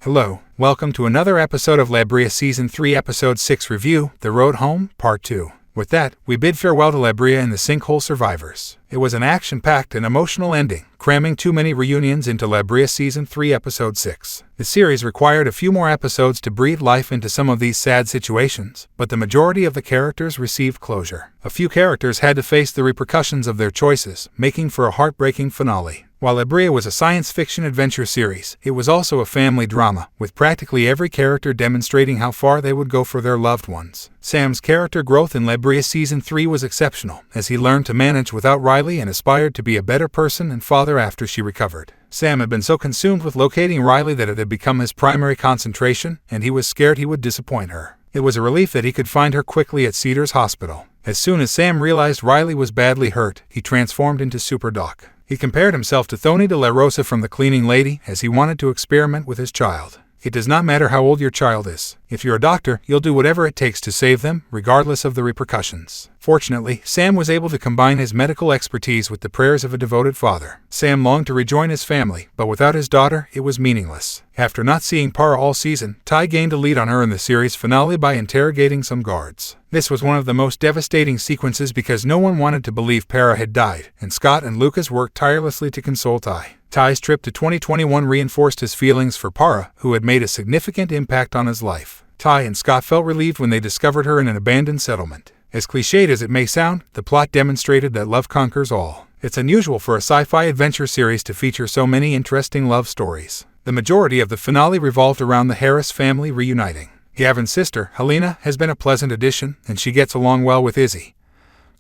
Hello, welcome to another episode of Brea Season 3 Episode 6 Review, The Road Home, Part 2. With that, we bid farewell to Brea and the Sinkhole Survivors. It was an action-packed and emotional ending, cramming too many reunions into Brea Season 3 Episode 6. The series required a few more episodes to breathe life into some of these sad situations, but the majority of the characters received closure. A few characters had to face the repercussions of their choices, making for a heartbreaking finale. While Brea was a science fiction adventure series, it was also a family drama, with practically every character demonstrating how far they would go for their loved ones. Sam's character growth in Brea Season 3 was exceptional, as he learned to manage without Riley and aspired to be a better person and father after she recovered. Sam had been so consumed with locating Riley that it had become his primary concentration, and he was scared he would disappoint her. It was a relief that he could find her quickly at Cedars Hospital. As soon as Sam realized Riley was badly hurt, he transformed into Super Doc. He compared himself to Tony de la Rosa from The Cleaning Lady, as he wanted to experiment with his child. It does not matter how old your child is. If you're a doctor, you'll do whatever it takes to save them, regardless of the repercussions. Fortunately, Sam was able to combine his medical expertise with the prayers of a devoted father. Sam longed to rejoin his family, but without his daughter, it was meaningless. After not seeing Par all season, Tai gained a lead on her in the series finale by interrogating some guards. This was one of the most devastating sequences because no one wanted to believe Para had died, and Scott and Lucas worked tirelessly to console Tai. Tai's trip to 2021 reinforced his feelings for Para, who had made a significant impact on his life. Tai and Scott felt relieved when they discovered her in an abandoned settlement. As cliched as it may sound, the plot demonstrated that love conquers all. It's unusual for a sci-fi adventure series to feature so many interesting love stories. The majority of the finale revolved around the Harris family reuniting. Gavin's sister, Helena, has been a pleasant addition, and she gets along well with Izzy,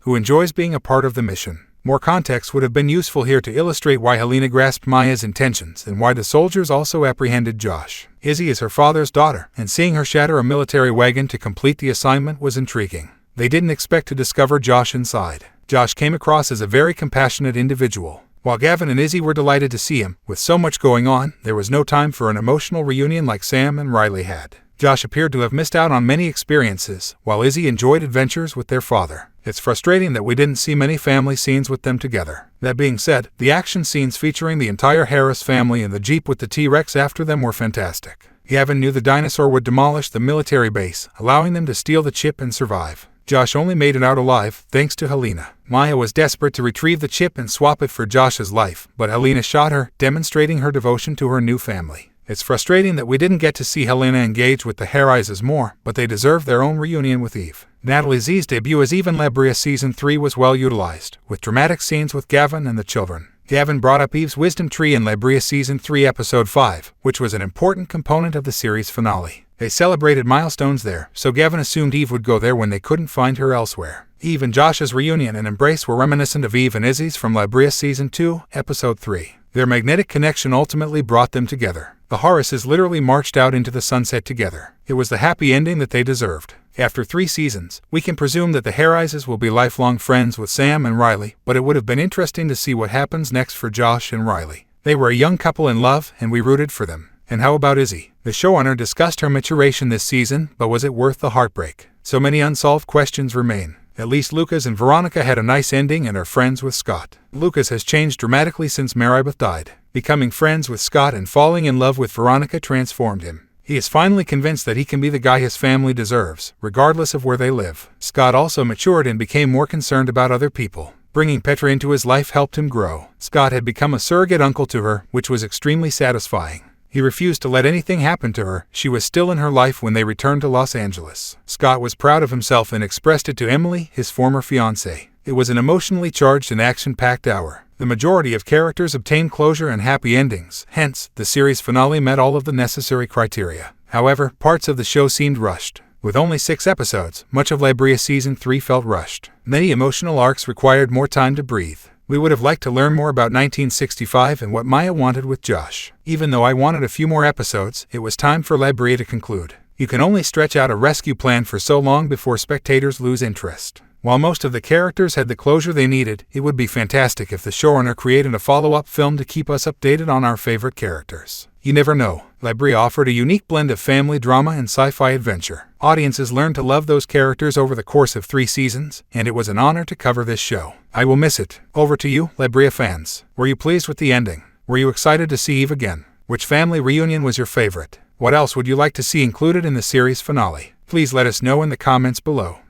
who enjoys being a part of the mission. More context would have been useful here to illustrate why Helena grasped Maya's intentions and why the soldiers also apprehended Josh. Izzy is her father's daughter, and seeing her shatter a military wagon to complete the assignment was intriguing. They didn't expect to discover Josh inside. Josh came across as a very compassionate individual. While Gavin and Izzy were delighted to see him, with so much going on, there was no time for an emotional reunion like Sam and Riley had. Josh appeared to have missed out on many experiences, while Izzy enjoyed adventures with their father. It's frustrating that we didn't see many family scenes with them together. That being said, the action scenes featuring the entire Harris family and the Jeep with the T-Rex after them were fantastic. Gavin knew the dinosaur would demolish the military base, allowing them to steal the chip and survive. Josh only made it out alive, thanks to Helena. Maya was desperate to retrieve the chip and swap it for Josh's life, but Helena shot her, demonstrating her devotion to her new family. It's frustrating that we didn't get to see Helena engage with the Harrises more, but they deserve their own reunion with Eve. Natalie Z's debut as Eve in Brea Season 3 was well utilized, with dramatic scenes with Gavin and the children. Gavin brought up Eve's wisdom tree in Brea Season 3 Episode 5, which was an important component of the series finale. They celebrated milestones there, so Gavin assumed Eve would go there when they couldn't find her elsewhere. Eve and Josh's reunion and embrace were reminiscent of Eve and Izzy's from Brea Season 2, Episode 3. Their magnetic connection ultimately brought them together. The Harrises literally marched out into the sunset together. It was the happy ending that they deserved. After 3 seasons, we can presume that the Harrises will be lifelong friends with Sam and Riley, but it would have been interesting to see what happens next for Josh and Riley. They were a young couple in love, and we rooted for them. And how about Izzy? The showrunner discussed her maturation this season, but was it worth the heartbreak? So many unsolved questions remain. At least Lucas and Veronica had a nice ending and are friends with Scott. Lucas has changed dramatically since Maribeth died. Becoming friends with Scott and falling in love with Veronica transformed him. He is finally convinced that he can be the guy his family deserves, regardless of where they live. Scott also matured and became more concerned about other people. Bringing Petra into his life helped him grow. Scott had become a surrogate uncle to her, which was extremely satisfying. He refused to let anything happen to her. She was still in her life when they returned to Los Angeles. Scott was proud of himself and expressed it to Emily, his former fiancée. It was an emotionally charged and action-packed hour. The majority of characters obtained closure and happy endings, hence, the series finale met all of the necessary criteria. However, parts of the show seemed rushed. With only 6 episodes, much of Brea Season 3 felt rushed. Many emotional arcs required more time to breathe. We would have liked to learn more about 1965 and what Maya wanted with Josh. Even though I wanted a few more episodes, it was time for Brea to conclude. You can only stretch out a rescue plan for so long before spectators lose interest. While most of the characters had the closure they needed, it would be fantastic if the showrunner created a follow-up film to keep us updated on our favorite characters. You never know. Brea offered a unique blend of family drama and sci-fi adventure. Audiences learned to love those characters over the course of 3 seasons, and it was an honor to cover this show. I will miss it. Over to you, Brea fans. Were you pleased with the ending? Were you excited to see Eve again? Which family reunion was your favorite? What else would you like to see included in the series finale? Please let us know in the comments below.